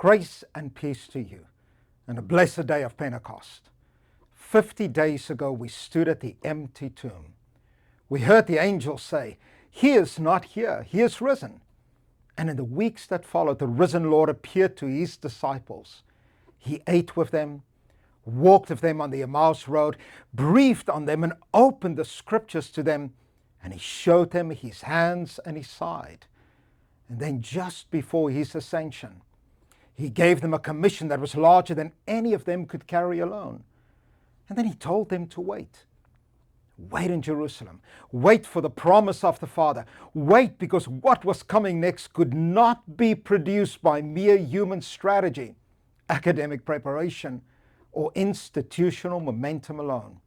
Grace and peace to you, and a blessed day of Pentecost. 50 days ago we stood at the empty tomb. We heard the angel say, "He is not here, he is risen." And in the weeks that followed, the risen Lord appeared to his disciples. He ate with them, walked with them on the Emmaus Road, breathed on them and opened the scriptures to them, and he showed them his hands and his side. And then just before his ascension, he gave them a commission that was larger than any of them could carry alone. And then he told them to wait. Wait in Jerusalem. Wait for the promise of the Father. Wait, because what was coming next could not be produced by mere human strategy, academic preparation, or institutional momentum alone.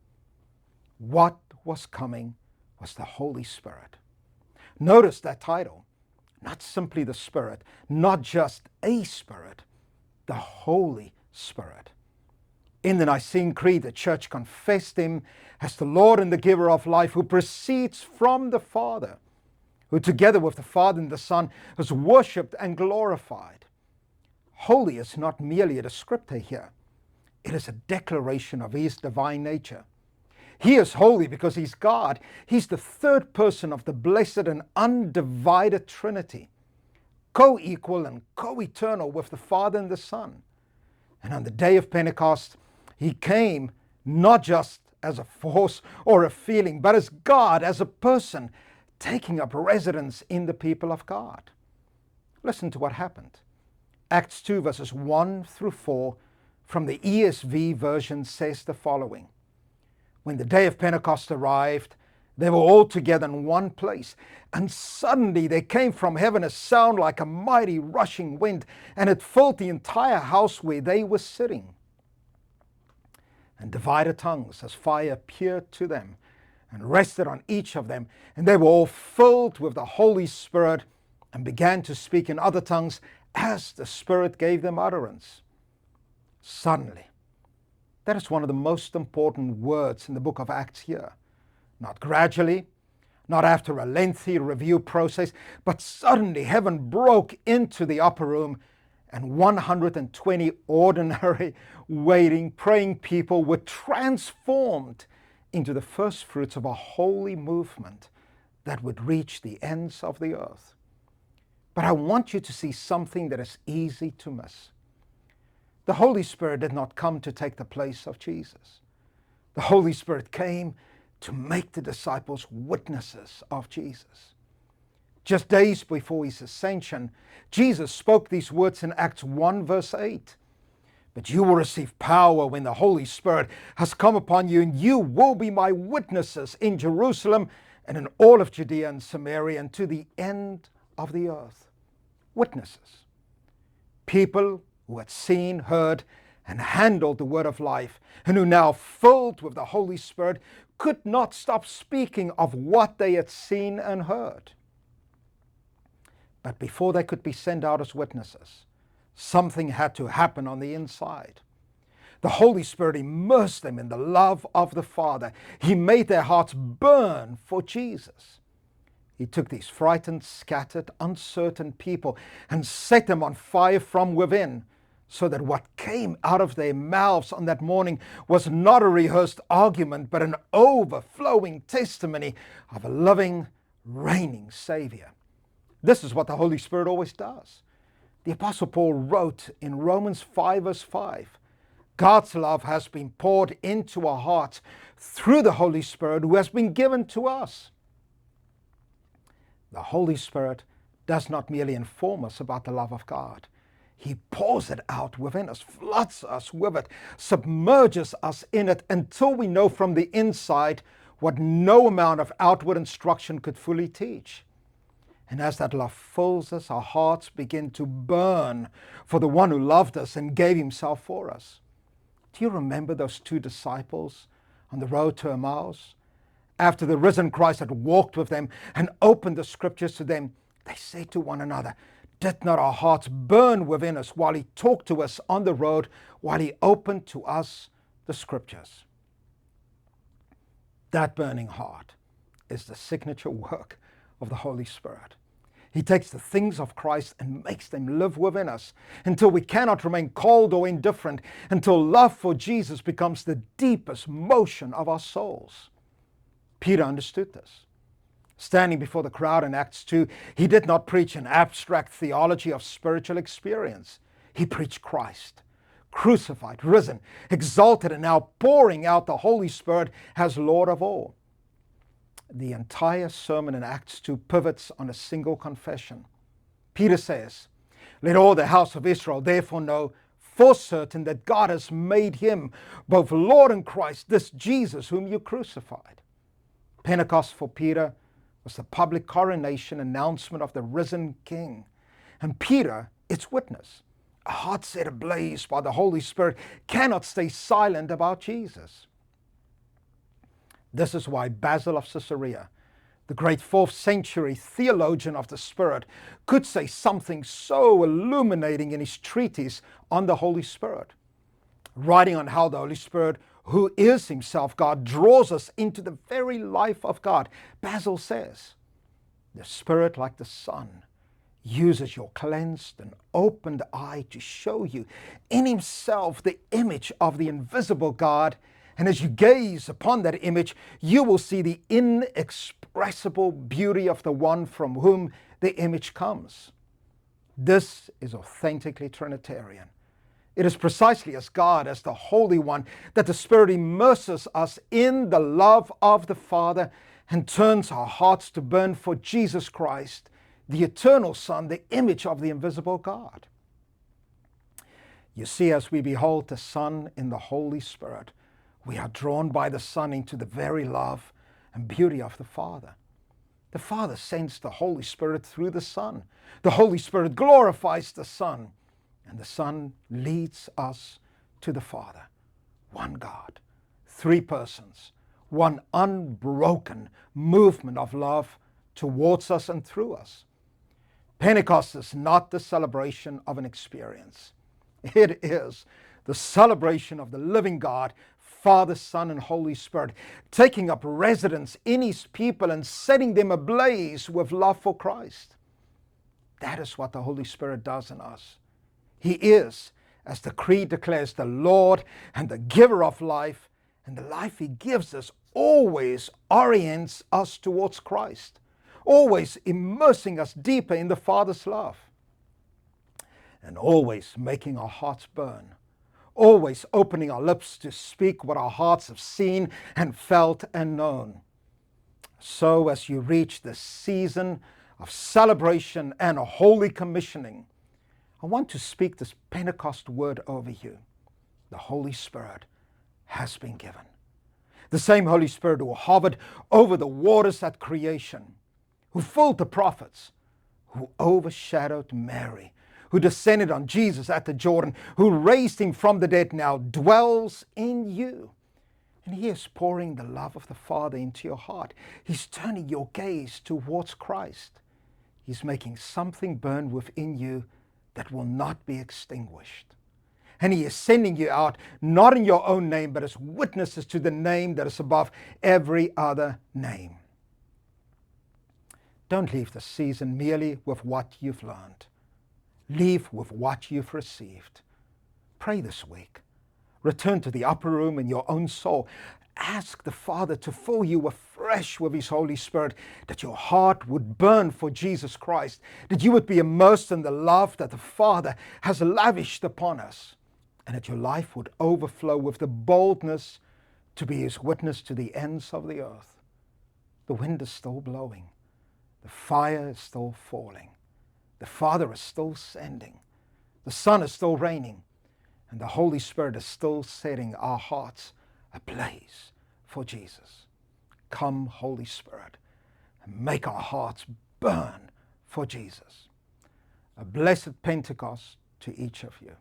What was coming was the Holy Spirit. Notice that title. Not simply the Spirit, not just a Spirit, the Holy Spirit. In the Nicene Creed, the Church confessed him as the Lord and the giver of life, who proceeds from the Father, who together with the Father and the Son is worshipped and glorified. Holy is not merely a descriptor here. It is a declaration of his divine nature. He is holy because he's God. He's the third person of the blessed and undivided Trinity, co-equal and co-eternal with the Father and the Son. And on the day of Pentecost, he came not just as a force or a feeling, but as God, as a person, taking up residence in the people of God. Listen to what happened. Acts 2 verses 1 through 4 from the ESV version says the following. When the day of Pentecost arrived, they were all together in one place, and suddenly there came from heaven a sound like a mighty rushing wind, and it filled the entire house where they were sitting. And divided tongues as fire appeared to them and rested on each of them, and they were all filled with the Holy Spirit and began to speak in other tongues as the Spirit gave them utterance. Suddenly. That is one of the most important words in the book of Acts here. Not gradually, not after a lengthy review process, but suddenly heaven broke into the upper room, and 120 ordinary, waiting, praying people were transformed into the first fruits of a holy movement that would reach the ends of the earth. But I want you to see something that is easy to miss. The Holy Spirit did not come to take the place of Jesus. The Holy Spirit came to make the disciples witnesses of Jesus. Just days before his ascension, Jesus spoke these words in Acts 1 verse 8. "But you will receive power when the Holy Spirit has come upon you, and you will be my witnesses in Jerusalem and in all of Judea and Samaria and to the end of the earth." Witnesses. People who had seen, heard, and handled the word of life, and who now, filled with the Holy Spirit, could not stop speaking of what they had seen and heard. But before they could be sent out as witnesses, something had to happen on the inside. The Holy Spirit immersed them in the love of the Father. He made their hearts burn for Jesus. He took these frightened, scattered, uncertain people and set them on fire from within, so that what came out of their mouths on that morning was not a rehearsed argument, but an overflowing testimony of a loving, reigning Savior. This is what the Holy Spirit always does. The Apostle Paul wrote in Romans 5 verse 5, "God's love has been poured into our hearts through the Holy Spirit who has been given to us." The Holy Spirit does not merely inform us about the love of God. He pours it out within us, floods us with it, submerges us in it until we know from the inside what no amount of outward instruction could fully teach. And as that love fills us, our hearts begin to burn for the one who loved us and gave himself for us. Do you remember those two disciples on the road to Emmaus? After the risen Christ had walked with them and opened the scriptures to them, they said to one another, "Did not our hearts burn within us while he talked to us on the road, while he opened to us the scriptures?" That burning heart is the signature work of the Holy Spirit. He takes the things of Christ and makes them live within us until we cannot remain cold or indifferent, until love for Jesus becomes the deepest motion of our souls. Peter understood this. Standing before the crowd in Acts 2, he did not preach an abstract theology of spiritual experience. He preached Christ, crucified, risen, exalted, and now pouring out the Holy Spirit as Lord of all. The entire sermon in Acts 2 pivots on a single confession. Peter says, "Let all the house of Israel therefore know for certain that God has made him both Lord and Christ, this Jesus whom you crucified." Pentecost for Peter was the public coronation announcement of the risen King. And Peter, its witness, a heart set ablaze by the Holy Spirit, cannot stay silent about Jesus. This is why Basil of Caesarea, the great 4th century theologian of the Spirit, could say something so illuminating in his treatise on the Holy Spirit. Writing on how the Holy Spirit, who is himself God, draws us into the very life of God, Basil says, "The Spirit, like the sun, uses your cleansed and opened eye to show you in himself the image of the invisible God. And as you gaze upon that image, you will see the inexpressible beauty of the one from whom the image comes." This is authentically Trinitarian. It is precisely as God, as the Holy One, that the Spirit immerses us in the love of the Father and turns our hearts to burn for Jesus Christ, the eternal Son, the image of the invisible God. You see, as we behold the Son in the Holy Spirit, we are drawn by the Son into the very love and beauty of the Father. The Father sends the Holy Spirit through the Son. The Holy Spirit glorifies the Son, and the Son leads us to the Father. One God, 3 persons, one unbroken movement of love towards us and through us. Pentecost is not the celebration of an experience. It is the celebration of the living God, Father, Son, and Holy Spirit, taking up residence in his people and setting them ablaze with love for Christ. That is what the Holy Spirit does in us. He is, as the Creed declares, the Lord and the giver of life, and the life he gives us always orients us towards Christ, always immersing us deeper in the Father's love, and always making our hearts burn, always opening our lips to speak what our hearts have seen and felt and known. So as you reach this season of celebration and a holy commissioning, I want to speak this Pentecost word over you. The Holy Spirit has been given. The same Holy Spirit who hovered over the waters at creation, who filled the prophets, who overshadowed Mary, who descended on Jesus at the Jordan, who raised him from the dead, now dwells in you. And he is pouring the love of the Father into your heart. He's turning your gaze towards Christ. He's making something burn within you that will not be extinguished. And he is sending you out, not in your own name, but as witnesses to the name that is above every other name. Don't leave the season merely with what you've learned. Leave with what you've received. Pray this week. Return to the upper room in your own soul. Ask the Father to fill you afresh with his Holy Spirit, that your heart would burn for Jesus Christ, that you would be immersed in the love that the Father has lavished upon us, and that your life would overflow with the boldness to be his witness to the ends of the earth. The wind is still blowing. The fire is still falling. The Father is still sending. The Son is still reigning. And the Holy Spirit is still setting our hearts ablaze for Jesus. Come, Holy Spirit, and make our hearts burn for Jesus. A blessed Pentecost to each of you.